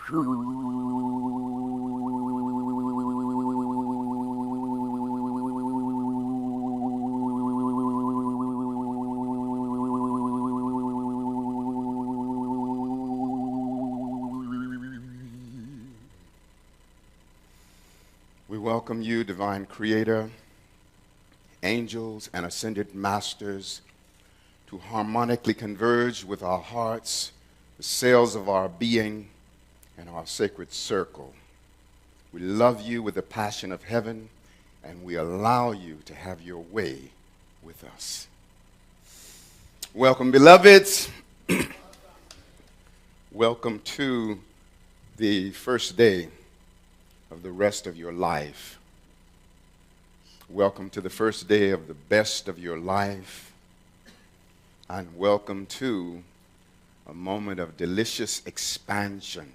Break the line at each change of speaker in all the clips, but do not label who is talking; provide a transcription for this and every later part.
We welcome you, divine creator, angels, and ascended masters, to harmonically converge with our hearts, the cells of our being, and our sacred circle. We love you with the passion of heaven, and we allow you to have your way with us. Welcome, beloveds. Welcome to the first day of the rest of your life. Welcome to the first day of the best of your life. And welcome to a moment of delicious expansion.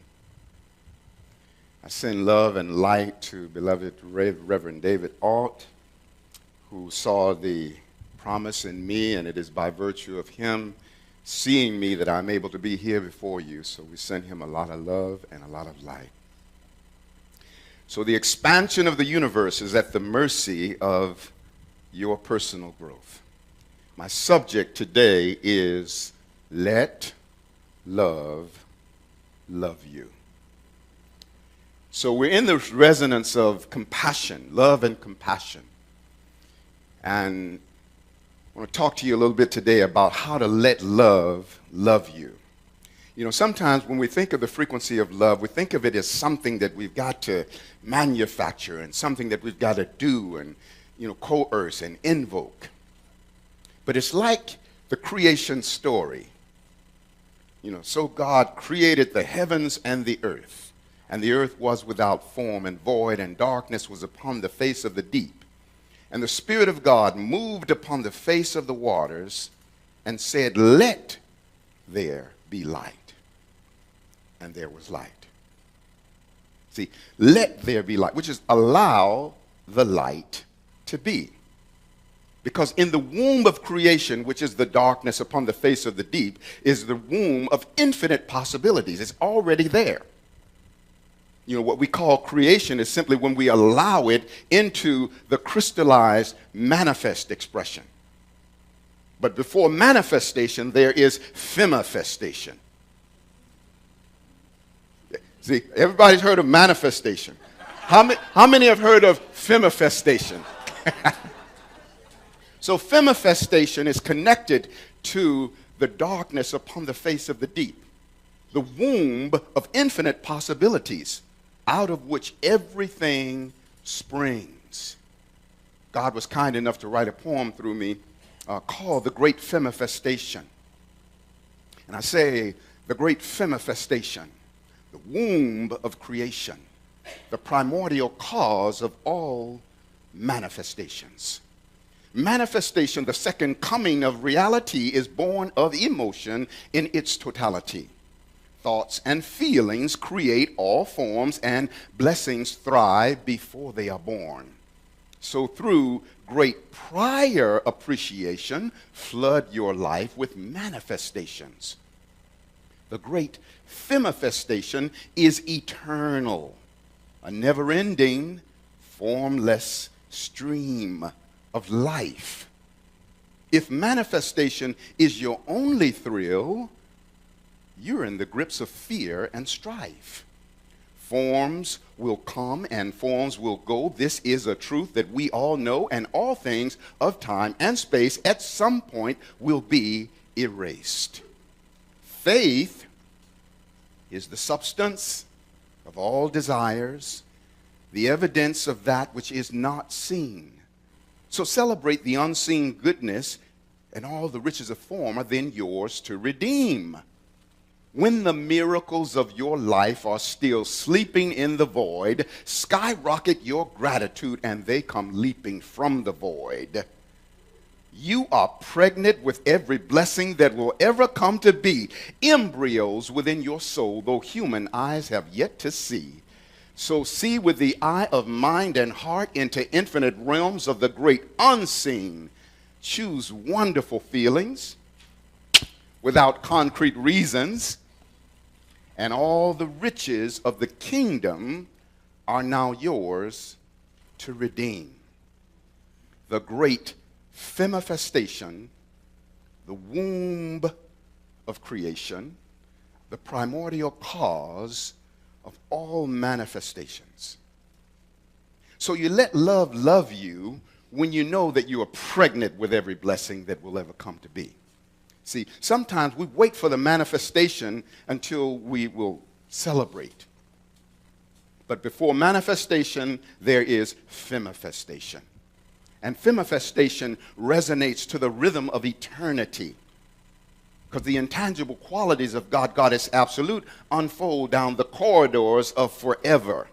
I send love and light to beloved Reverend David Alt, who saw the promise in me, and it is by virtue of him seeing me that I'm able to be here before you. So we send him a lot of love and a lot of light. So the expansion of the universe is at the mercy of your personal growth. My subject today is let love love you. So we're in the resonance of compassion, love and compassion. And I want to talk to you a little bit today about how to let love love you. You know, sometimes when we think of the frequency of love, we think of it as something that we've got to manufacture and something that we've got to do and, coerce and invoke. But it's like the creation story. So God created the heavens and the earth was without form and void, and darkness was upon the face of the deep. And the Spirit of God moved upon the face of the waters and said, "Let there be light." And there was light. See, let there be light, which is allow the light to be. Because in the womb of creation, which is the darkness upon the face of the deep, is the womb of infinite possibilities. It's already there. What we call creation is simply when we allow it into the crystallized manifest expression. But before manifestation, there is femifestation. See, everybody's heard of manifestation. How many have heard of femifestation? So femifestation is connected to the darkness upon the face of the deep, the womb of infinite possibilities, out of which everything springs. God was kind enough to write a poem through me called The Great Femifestation. And I say, the Great Femifestation, the womb of creation, the primordial cause of all manifestations. Manifestation, the second coming of reality, is born of emotion in its totality. Thoughts and feelings create all forms, and blessings thrive before they are born. So through great prior appreciation, flood your life with manifestations. The great femifestation is eternal, a never-ending, formless stream of life. If manifestation is your only thrill, you're in the grips of fear and strife. Forms will come and forms will go. This is a truth that we all know, and all things of time and space at some point will be erased. Faith is the substance of all desires, the evidence of that which is not seen. So celebrate the unseen goodness, and all the riches of form are then yours to redeem. When the miracles of your life are still sleeping in the void, skyrocket your gratitude, and they come leaping from the void. You are pregnant with every blessing that will ever come to be, embryos within your soul, though human eyes have yet to see. So see with the eye of mind and heart into infinite realms of the great unseen. Choose wonderful feelings without concrete reasons, and all the riches of the kingdom are now yours to redeem. The great femifestation, the womb of creation, the primordial cause of all manifestations. So you let love love you when you know that you are pregnant with every blessing that will ever come to be. See, sometimes we wait for the manifestation until we will celebrate. But before manifestation, there is femifestation. And femifestation resonates to the rhythm of eternity, because the intangible qualities of God, Goddess Absolute, unfold down the corridors of forever.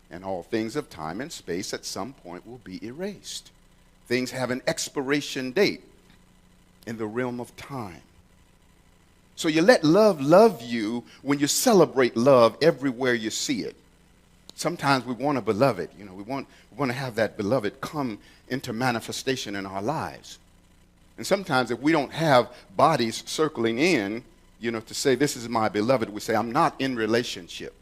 And all things of time and space at some point will be erased. Things have an expiration date in the realm of time. So you let love love you when you celebrate love everywhere you see it. Sometimes we want a beloved. We want to have that beloved come into manifestation in our lives. And sometimes if we don't have bodies circling in, to say, this is my beloved, we say, I'm not in relationship.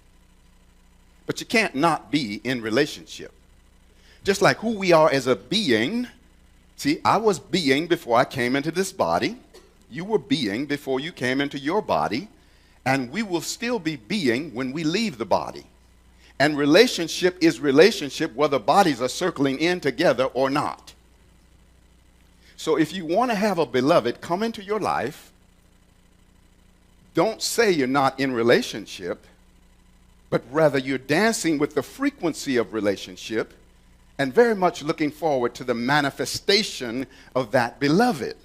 But you can't not be in relationship. Just like who we are as a being. See, I was being before I came into this body. You were being before you came into your body. And we will still be being when we leave the body. And relationship is relationship whether bodies are circling in together or not. So if you want to have a beloved come into your life, don't say you're not in relationship, but rather you're dancing with the frequency of relationship and very much looking forward to the manifestation of that beloved.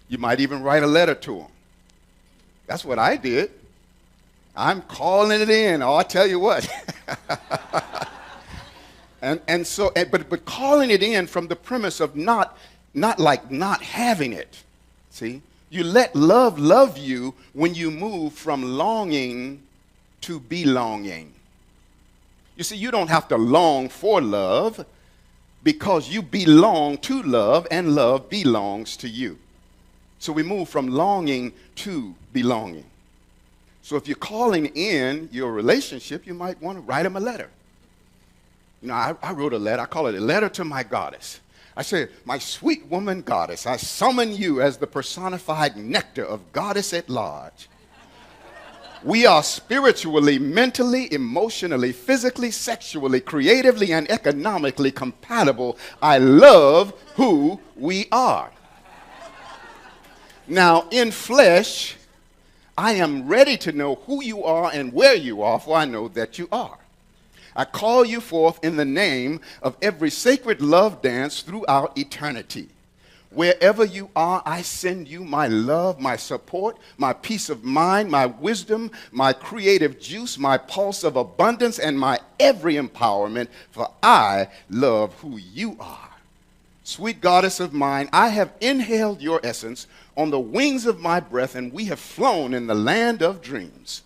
You might even write a letter to them. That's what I did. I'm calling it in. Oh, I tell you what. But calling it in from the premise of not having it. See, you let love love you when you move from longing to belonging. You see, you don't have to long for love because you belong to love and love belongs to you. So we move from longing to belonging. So if you're calling in your relationship, you might want to write them a letter. I wrote a letter. I call it a letter to my goddess. I say, my sweet woman goddess, I summon you as the personified nectar of goddess at large. We are spiritually, mentally, emotionally, physically, sexually, creatively, and economically compatible. I love who we are. Now, in flesh, I am ready to know who you are and where you are, for I know that you are. I call you forth in the name of every sacred love dance throughout eternity. Wherever you are, I send you my love, my support, my peace of mind, my wisdom, my creative juice, my pulse of abundance, and my every empowerment, for I love who you are. Sweet goddess of mine, I have inhaled your essence on the wings of my breath, and we have flown in the land of dreams.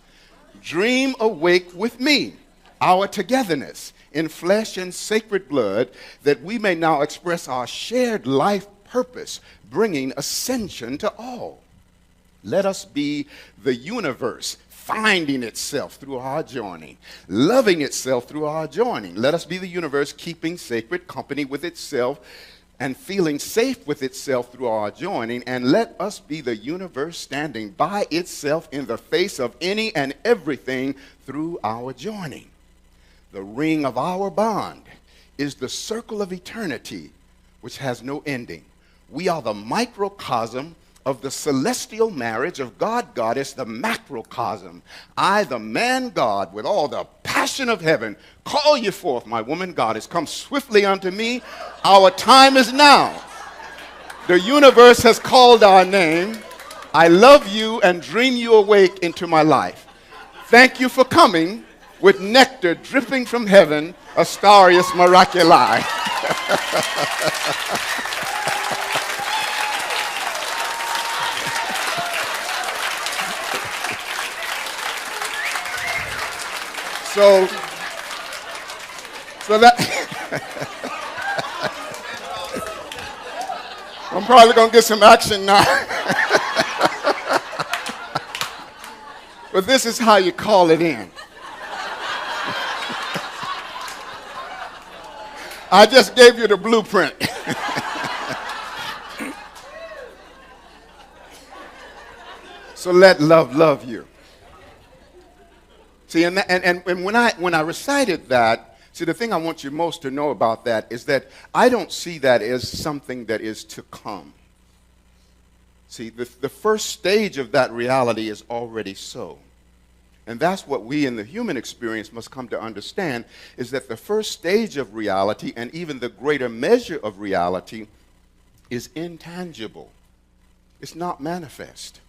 Dream awake with me, our togetherness in flesh and sacred blood, that we may now express our shared life purpose, bringing ascension to all. Let us be the universe, finding itself through our joining, loving itself through our joining. Let us be the universe, keeping sacred company with itself and feeling safe with itself through our joining. And let us be the universe standing by itself in the face of any and everything through our joining. The ring of our bond is the circle of eternity, which has no ending. We are the microcosm of the celestial marriage of God, Goddess, the macrocosm. I, the man God, with all the passion of heaven, call you forth, my woman Goddess. Come swiftly unto me. Our time is now. The universe has called our name. I love you and dream you awake into my life. Thank you for coming with nectar dripping from heaven, Astarius Miraculii. So that I'm probably going to get some action now. But this is how you call it in. I just gave you the blueprint. So let love love you. See, and when I recited that, see, the thing I want you most to know about that is that I don't see that as something that is to come. See, the first stage of that reality is already so. And that's what we in the human experience must come to understand, is that the first stage of reality and even the greater measure of reality is intangible. It's not manifest.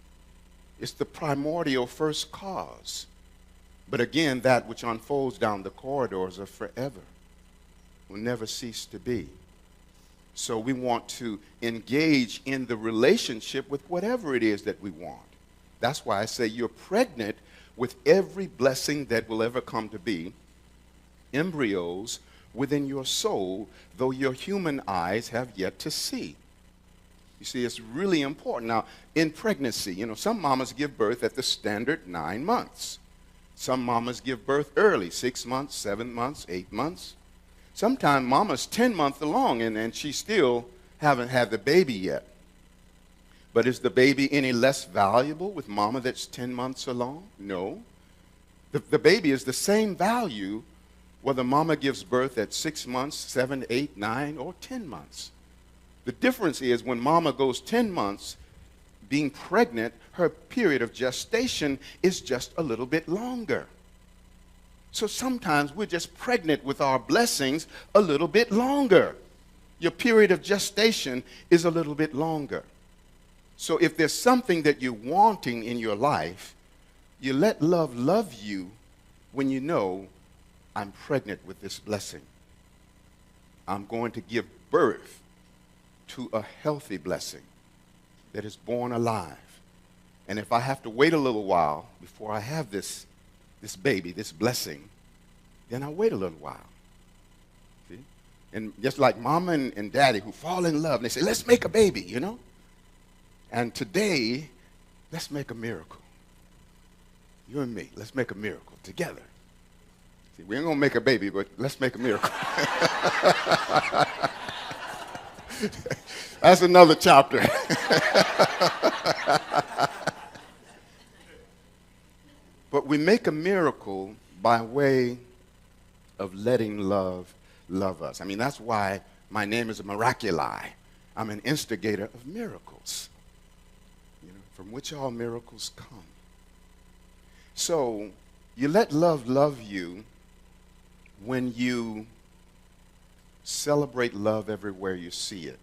It's the primordial first cause. But again, that which unfolds down the corridors of forever will never cease to be. So we want to engage in the relationship with whatever it is that we want. That's why I say you're pregnant with every blessing that will ever come to be, embryos within your soul, though your human eyes have yet to see. You see, it's really important. Now, in pregnancy, some mamas give birth at the standard 9 months. Some mamas give birth early, 6 months, 7 months, 8 months. Sometimes mama's 10 months along and she still haven't had the baby yet. But is the baby any less valuable with mama that's 10 months along? No. The baby is the same value whether mama gives birth at 6 months, 7, 8, 9, or 10 months. The difference is when mama goes 10 months, being pregnant, her period of gestation is just a little bit longer. So sometimes we're just pregnant with our blessings a little bit longer. Your period of gestation is a little bit longer. So if there's something that you're wanting in your life, you let love love you when you know, I'm pregnant with this blessing. I'm going to give birth to a healthy blessing that is born alive. And if I have to wait a little while before I have this baby, this blessing, then I'll wait a little while. See? And just like mama and daddy who fall in love, and they say, let's make a baby, And today, let's make a miracle. You and me, let's make a miracle together. See, we ain't going to make a baby, but let's make a miracle. That's another chapter. But we make a miracle by way of letting love love us. I mean, that's why my name is Miraculii. I'm an instigator of miracles, from which all miracles come. So you let love love you when you celebrate love everywhere you see it.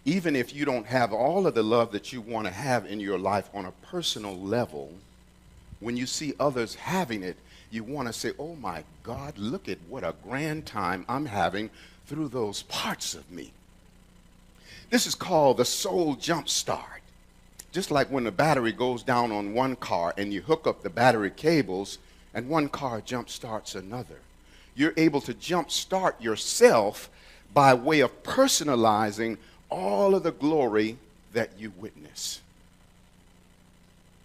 Even if you don't have all of the love that you want to have in your life on a personal level, when you see others having it, you want to say, oh my God, look at what a grand time I'm having through those parts of me. This is called the soul jump start. Just like when the battery goes down on one car and you hook up the battery cables and one car jump starts another. You're able to jump start yourself by way of personalizing all of the glory that you witness.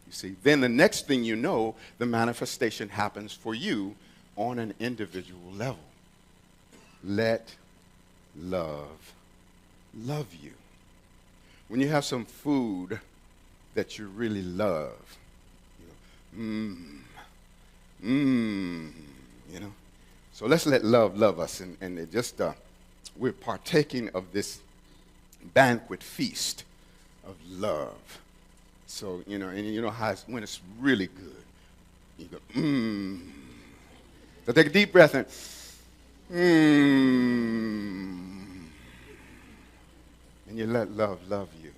You see, then the next thing you know, the manifestation happens for you on an individual level. Let love love you. When you have some food that you really love, So let's let love love us, and it just we're partaking of this banquet feast of love. So and you know how when it's really good, you go So take a deep breath and and you let love love you.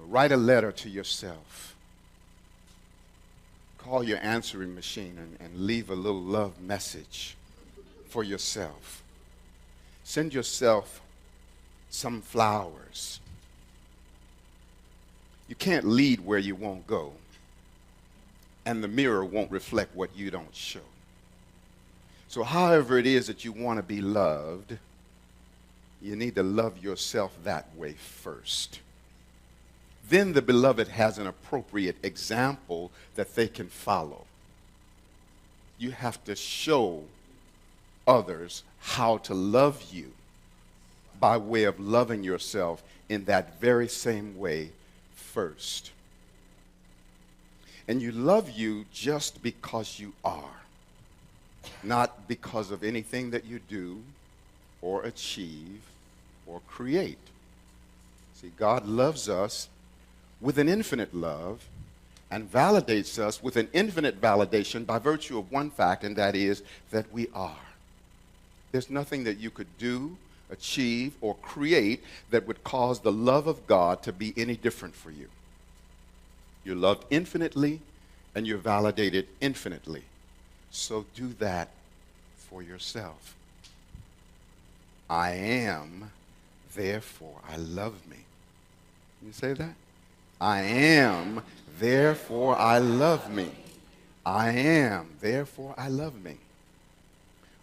Write a letter to yourself. Call your answering machine and leave a little love message for yourself. Send yourself some flowers. You can't lead where you won't go, and the mirror won't reflect what you don't show. So however it is that you want to be loved, you need to love yourself that way first. then the beloved has an appropriate example that they can follow. You have to show others how to love you by way of loving yourself in that very same way first. And you love you just because you are, not because of anything that you do or achieve or create. See, God loves us with an infinite love and validates us with an infinite validation by virtue of one fact, and that is that we are. There's nothing that you could do, achieve, or create that would cause the love of God to be any different for you. You're loved infinitely, and you're validated infinitely. So do that for yourself. I am, therefore I love me. Can you say that? I am, therefore I love me. I am, therefore I love me.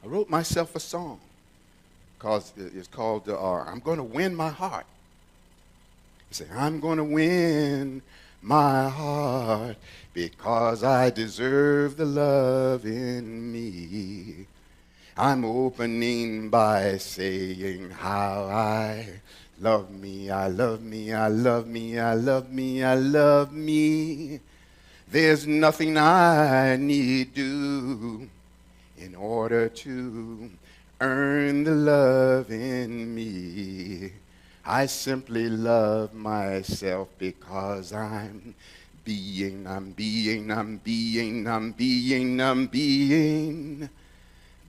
I wrote myself a song because it's called I'm Going to Win My Heart. You say, I'm going to win my heart because I deserve the love in me. I'm opening by saying how I love me, I love me, I love me, I love me, I love me. There's nothing I need do in order to earn the love in me. I simply love myself because I'm being.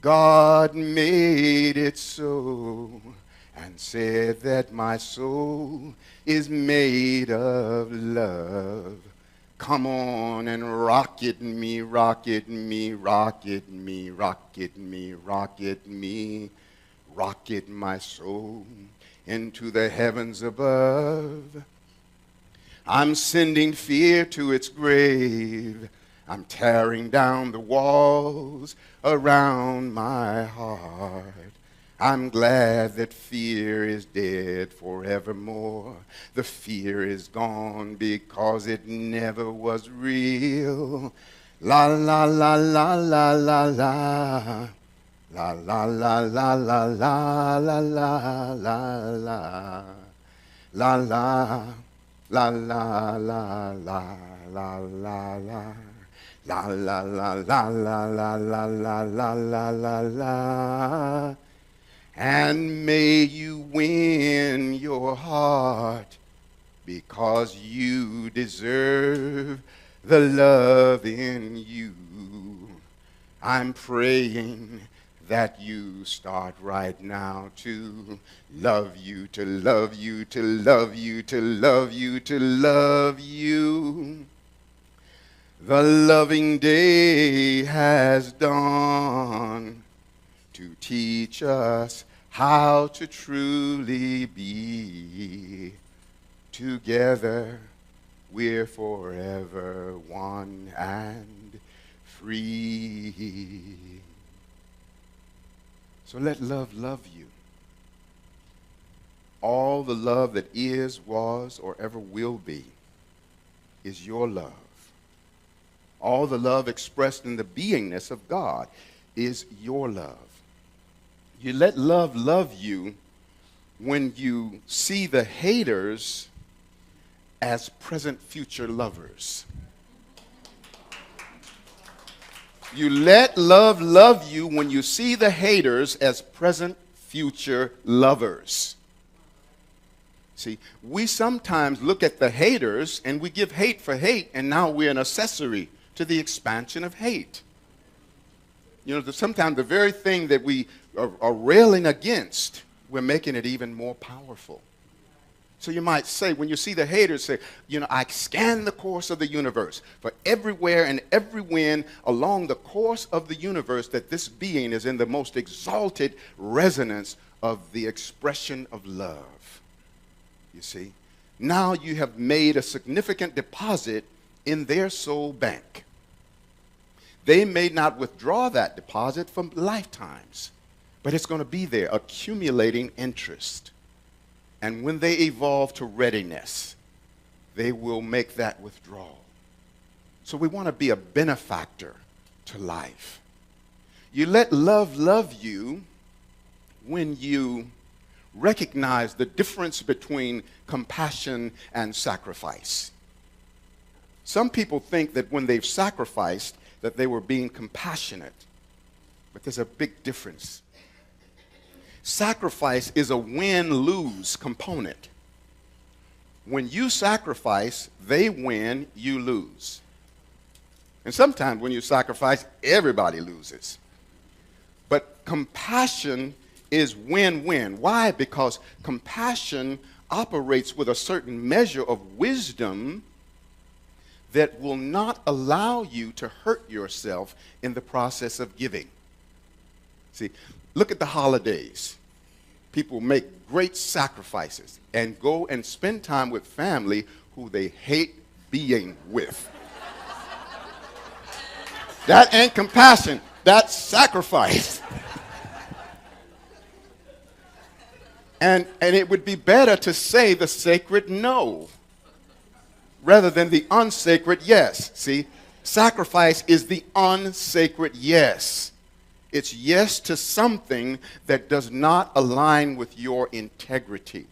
God made it so and said that my soul is made of love. Come on and rock it me, rock it me, rock it me, rock it me, rock it me, rock it my soul into the heavens above. I'm sending fear to its grave. I'm tearing down the walls around my heart. I'm glad that fear is dead forevermore. The fear is gone because it never was real. La la la la la la la. La la la la la la la la la la. La la la la la la la la la. La la la la la la la la la la la la. And may you win your heart because you deserve the love in you. I'm praying that you start right now to love you, to love you, to love you, to love you, to love you. The loving day has dawned to teach us how to truly be. Together we're forever one and free. So let love love you. All the love that is, was, or ever will be is your love. All the love expressed in the beingness of God is your love. You let love love you when you see the haters as present future lovers. You let love love you when you see the haters as present future lovers. See, we sometimes look at the haters and we give hate for hate, and now we're an accessory to the expansion of hate. You know, sometimes the very thing that we are railing against, we're making it even more powerful. So you might say, when you see the haters say, you know, I scan the course of the universe for everywhere and every wind along the course of the universe, that this being is in the most exalted resonance of the expression of love. You see, now you have made a significant deposit in their soul bank. They may not withdraw that deposit for lifetimes, but it's going to be there accumulating interest. And when they evolve to readiness, they will make that withdrawal. So we want to be a benefactor to life. You let love love you when you recognize the difference between compassion and sacrifice. Some people think that when they've sacrificed that they were being compassionate, but there's a big difference. Sacrifice is a win-lose component. When you sacrifice, they win, you lose. And sometimes when you sacrifice, everybody loses. But compassion is win-win. Why? Because compassion operates with a certain measure of wisdom that will not allow you to hurt yourself in the process of giving. See, look at the holidays. People make great sacrifices and go and spend time with family who they hate being with. That ain't compassion, that's sacrifice. And it would be better to say the sacred no rather than the unsacred yes. See, sacrifice is the unsacred yes. It's yes to something that does not align with your integrity.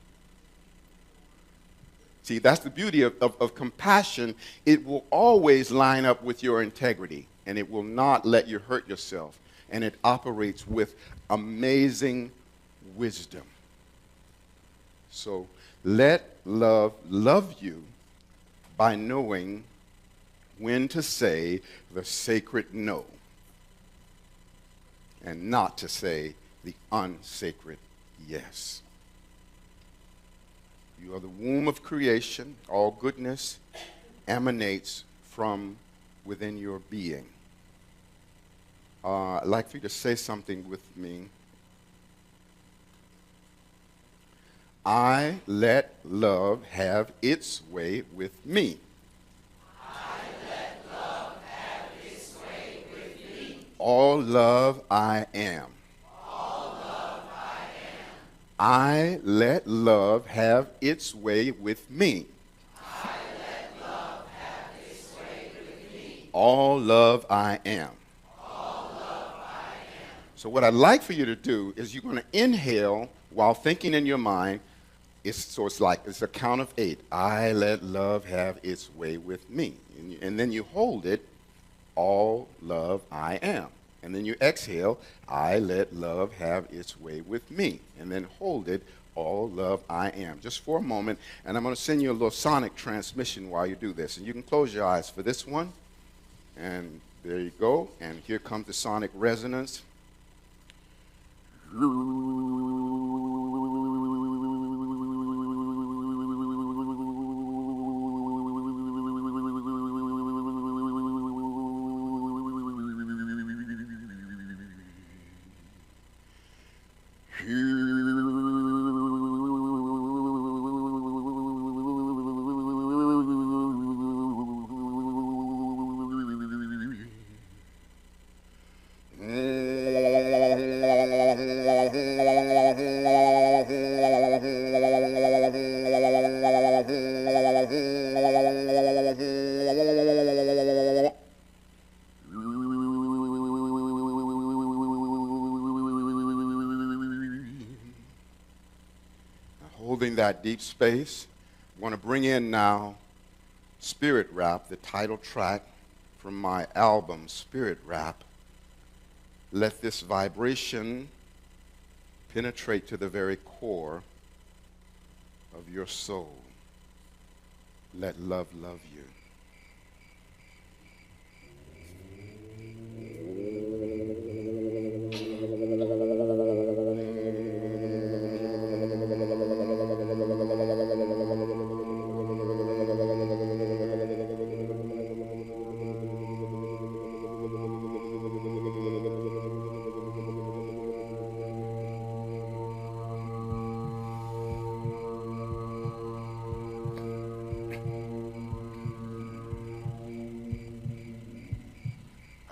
See, that's the beauty of compassion. It will always line up with your integrity, and it will not let you hurt yourself. And it operates with amazing wisdom. So let love love you by knowing when to say the sacred no and not to say the unsacred yes. You are the womb of creation. All goodness emanates from within your being. I'd like for you to say something with me. I let love have its way with me.
I let love have its way with me.
All love I am.
All love I am.
I let love have its way with me.
I let love have its way with me.
All love I am.
All love I am.
So what I'd like for you to do is you're going to inhale while thinking in your mind. It's a count of 8. I let love have its way with me. And then you hold it, all love I am. And then you exhale, I let love have its way with me. And then hold it, all love I am. Just for a moment, and I'm going to send you a little sonic transmission while you do this. And you can close your eyes for this one. And there you go. And here comes the sonic resonance. Holding that deep space, I want to bring in now Spirit Rap, the title track from my album, Spirit Rap. Let this vibration penetrate to the very core of your soul. Let love love you.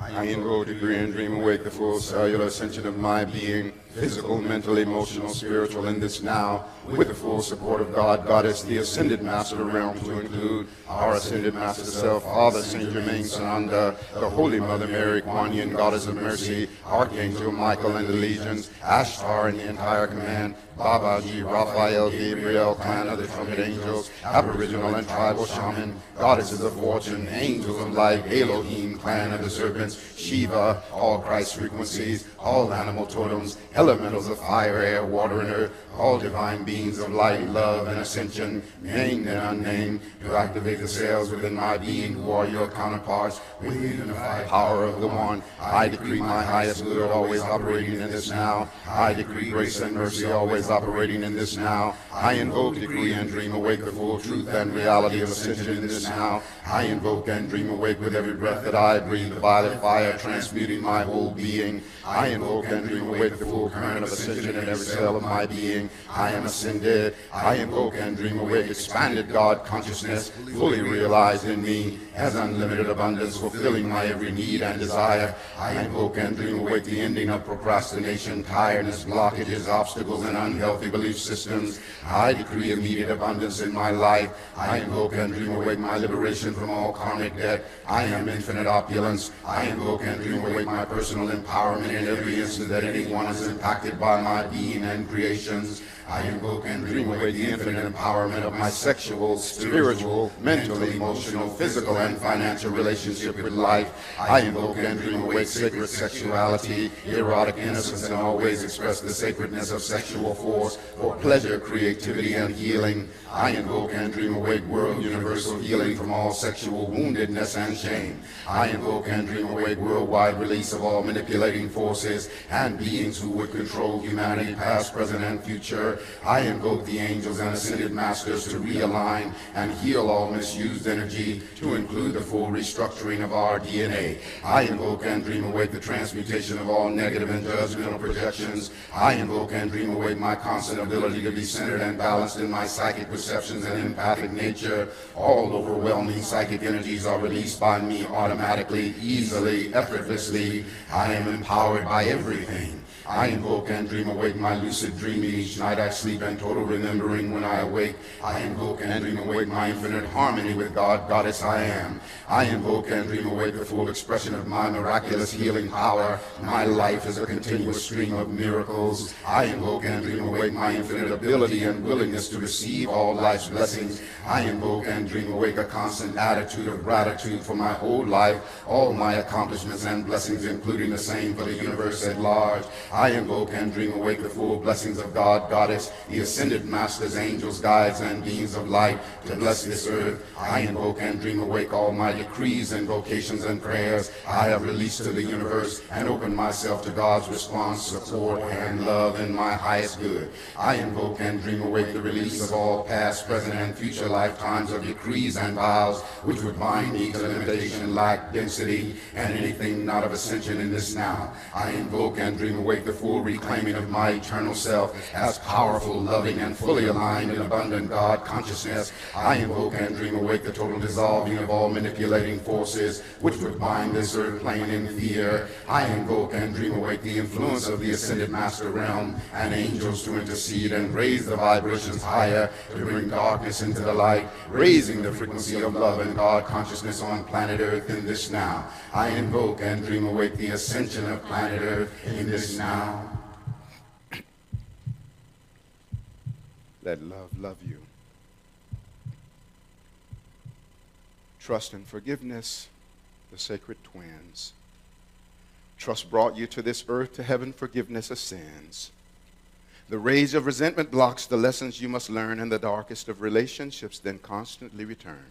I enroll, degree, and dream awake the full cellular ascension of my being. physical, mental, emotional, spiritual, in this now, with the full support of God, Goddess, the Ascended Master realm, to include our Ascended Master Self, Father Saint Germain Sananda, the Holy Mother Mary, Kuan Yin, Goddess of Mercy, Archangel Michael and the legions, Ashtar and the entire command, Babaji, Raphael, Gabriel, clan of the trumpet angels, aboriginal and tribal shaman, goddesses of fortune, angels of light, Elohim, clan of the serpents, Shiva, all Christ frequencies, all animal totems, elementals of fire, air, water, and earth, all divine beings of light, love, and ascension, named and unnamed, to activate the cells within my being who are your counterparts with the unified power of the one. I decree my highest good always operating in this now. I decree grace and mercy always operating in this now. I invoke, decree, and dream awake the full truth and reality of ascension in this now. I invoke and dream awake with every breath that I breathe, the violet fire transmuting my whole being. I invoke and dream awake the full current of ascension in every cell of my being. I am ascended. I invoke and dream awake expanded God consciousness, fully realized in me as unlimited abundance, fulfilling my every need and desire. I invoke and dream awake the ending of procrastination, tiredness, blockages, obstacles, and unhealthy belief systems. I decree immediate abundance in my life. I invoke and dream awake my liberation from all karmic debt. I am infinite opulence. I invoke and dream awake my personal empowerment in every instant that anyone is impacted by my being and creations. I invoke and dream awake the infinite empowerment of my sexual, spiritual, mental, emotional, physical, and financial relationship with life. I invoke and dream awake sacred sexuality, erotic innocence, and always express the sacredness of sexual force for pleasure, creativity, and healing. I invoke and dream awake world universal healing from all sexual woundedness and shame. I invoke and dream awake worldwide release of all manipulating forces and beings who would control humanity, past, present, and future. I invoke the angels and ascended masters to realign and heal all misused energy, to include the full restructuring of our DNA. I invoke and dream awake the transmutation of all negative and judgmental projections. I invoke and dream awake my constant ability to be centered and balanced in my psychic perceptions and empathic nature. All overwhelming psychic energies are released by me automatically, easily, effortlessly. I am empowered by everything. I invoke and dream awake my lucid dreaming each night I sleep and total remembering when I awake. I invoke and dream awake my infinite harmony with God, Goddess I am. I invoke and dream awake the full expression of my miraculous healing power. My life is a continuous stream of miracles. I invoke and dream awake my infinite ability and willingness to receive all life's blessings. I invoke and dream awake a constant attitude of gratitude for my whole life, all my accomplishments and blessings, including the same for the universe at large. I invoke and dream awake the full blessings of God, Goddess, the ascended masters, angels, guides, and beings of light to bless this earth. I invoke and dream awake all my decrees, invocations, and prayers I have released to the universe and open myself to God's response, support, and love in my highest good. I invoke and dream awake the release of all past, present, and future lifetimes of decrees and vows which would bind me to limitation, lack, density, and anything not of ascension in this now. I invoke and dream awake the full reclaiming of my eternal self as powerful, loving, and fully aligned in abundant God consciousness. I invoke and dream awake the total dissolving of all manipulating forces which would bind this earth plane in fear. I invoke and dream awake the influence of the ascended master realm and angels to intercede and raise the vibrations higher to bring darkness into the light, raising the frequency of love and God consciousness on planet Earth in this now. I invoke and dream awake the ascension of planet Earth in this now. Let love love you. Trust and forgiveness, the sacred twins. Trust brought you to this earth, to heaven forgiveness of sins. The rage of resentment blocks the lessons you must learn in the darkest of relationships, then constantly return.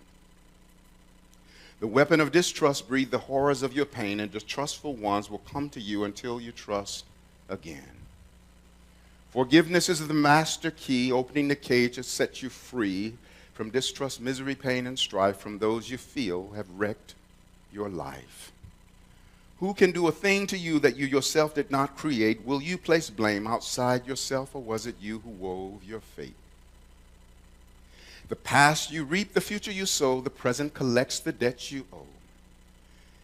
The weapon of distrust breathes the horrors of your pain, and distrustful ones will come to you until you trust again. Forgiveness is the master key, opening the cage to set you free from distrust, misery, pain, and strife from those you feel have wrecked your life. Who can do a thing to you that you yourself did not create? Will you place blame outside yourself, or was it you who wove your fate? The past you reap, the future you sow, the present collects the debts you owe.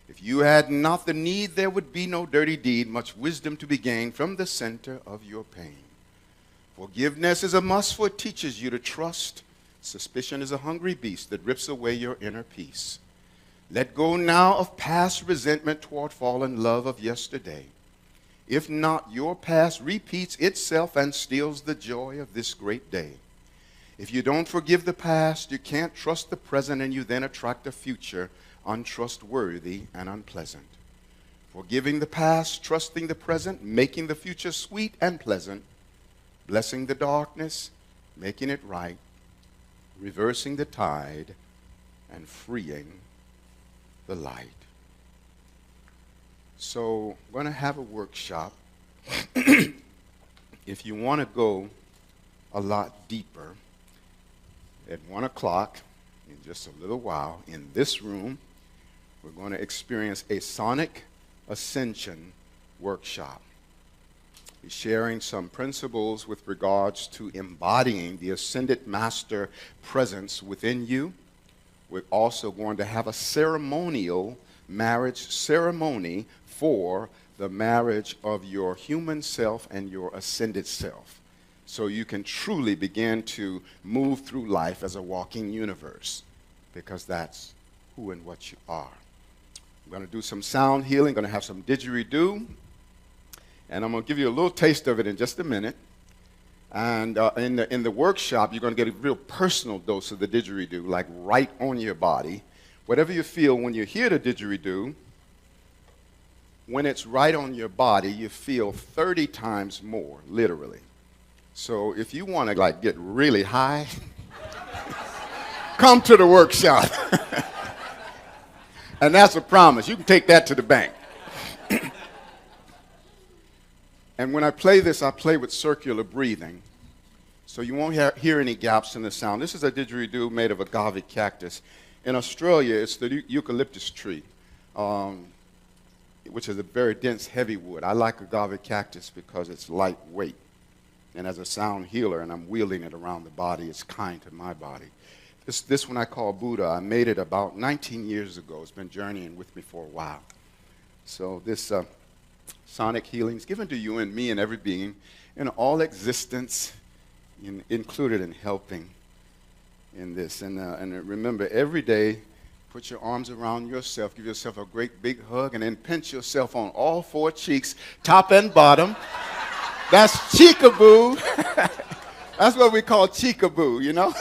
If you had not the need, there would be no dirty deed, much wisdom to be gained from the center of your pain. Forgiveness is a must, for it teaches you to trust. Suspicion is a hungry beast that rips away your inner peace. Let go now of past resentment toward fallen love of yesterday. If not, your past repeats itself and steals the joy of this great day. If you don't forgive the past, you can't trust the present, and you then attract a future untrustworthy and unpleasant. Forgiving the past, trusting the present, making the future sweet and pleasant, blessing the darkness, making it right, reversing the tide, and freeing the light. So I'm going to have a workshop. If you want to go a lot deeper, at 1 o'clock, in just a little while, in this room, we're going to experience a sonic ascension workshop. We're sharing some principles with regards to embodying the ascended master presence within you. We're also going to have a ceremonial marriage ceremony for the marriage of your human self and your ascended self, so you can truly begin to move through life as a walking universe, because that's who and what you are. I'm going to do some sound healing, going to have some didgeridoo, and I'm going to give you a little taste of it in just a minute. And in the workshop, you're going to get a real personal dose of the didgeridoo, like right on your body. Whatever you feel when you hear the didgeridoo, when it's right on your body, you feel 30 times more, literally. So if you want to like get really high, come to the workshop. And that's a promise. You can take that to the bank. And when I play this, I play with circular breathing. So you won't hear any gaps in the sound. This is a didgeridoo made of agave cactus. In Australia, it's the eucalyptus tree, which is a very dense, heavy wood. I like agave cactus because it's lightweight. And as a sound healer, and I'm wielding it around the body, it's kind to my body. This one I call Buddha. I made it about 19 years ago. It's been journeying with me for a while. So this sonic healing is given to you and me and every being in all existence, included in helping in this. And remember, every day, put your arms around yourself, give yourself a great big hug, and then pinch yourself on all 4 cheeks, top and bottom. That's cheekaboo. That's what we call cheekaboo, you know?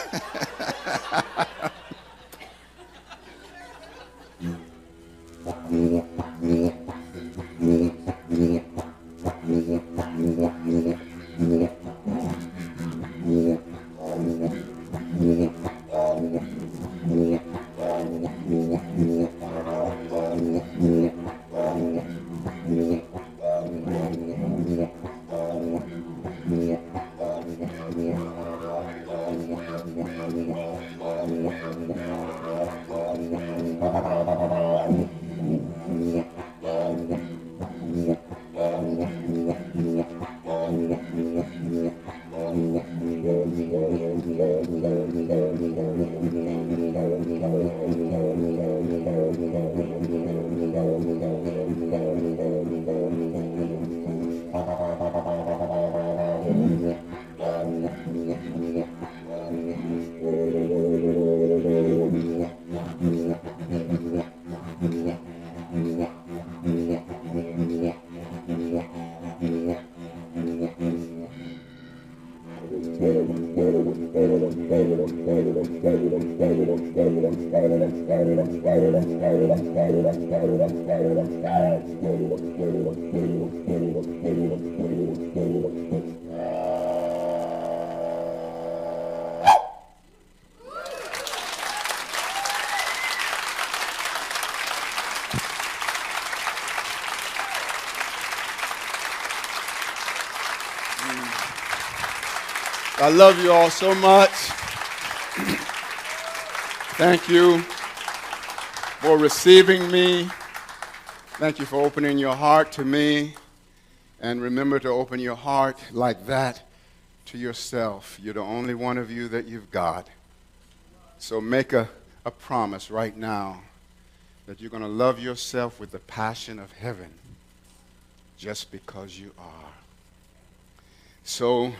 I love you all so much. Thank you for receiving me. Thank you for opening your heart to me. And remember to open your heart like that to yourself. You're the only one of you that you've got. So make a promise right now that you're going to love yourself with the passion of heaven just because you are. So,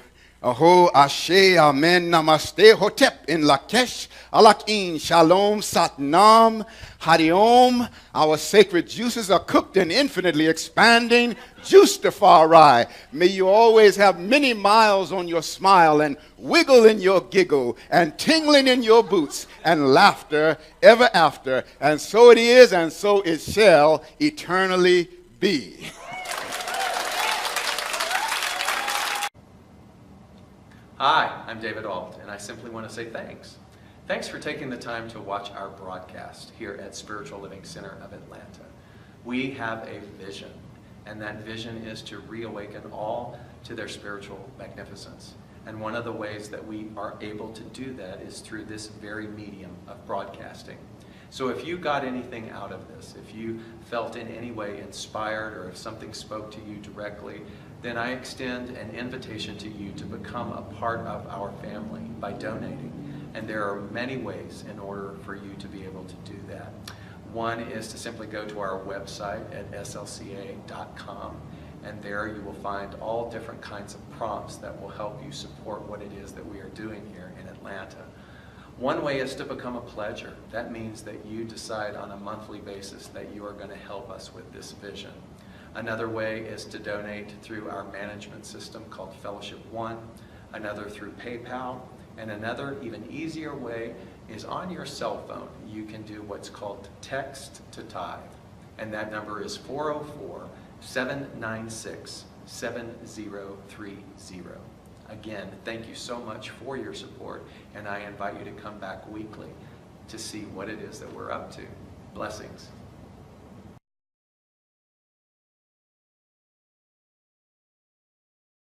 Aho, Ashe, Amen, Namaste, Hotep, in Lakesh, Alakin, Shalom, Satnam, Hariom. Our sacred juices are cooked and infinitely expanding. Juicify. May you always have many miles on your smile and wiggle in your giggle and tingling in your boots and laughter ever after. And so it is, and so it shall eternally be.
Hi, I'm David Alt, and I simply want to say thanks. Thanks for taking the time to watch our broadcast here at Spiritual Living Center of Atlanta. We have a vision, and that vision is to reawaken all to their spiritual magnificence. And one of the ways that we are able to do that is through this very medium of broadcasting. So if you got anything out of this, if you felt in any way inspired, or if something spoke to you directly, then I extend an invitation to you to become a part of our family by donating. And there are many ways in order for you to be able to do that. One is to simply go to our website at slca.com, and there you will find all different kinds of prompts that will help you support what it is that we are doing here in Atlanta. One way is to become a pledger. That means that you decide on a monthly basis that you are going to help us with this vision. Another way is to donate through our management system called Fellowship One, another through PayPal, and another even easier way is on your cell phone. You can do what's called text to tithe, and that number is 404-796-7030. Again, thank you so much for your support, and I invite you to come back weekly to see what it is that we're up to. Blessings.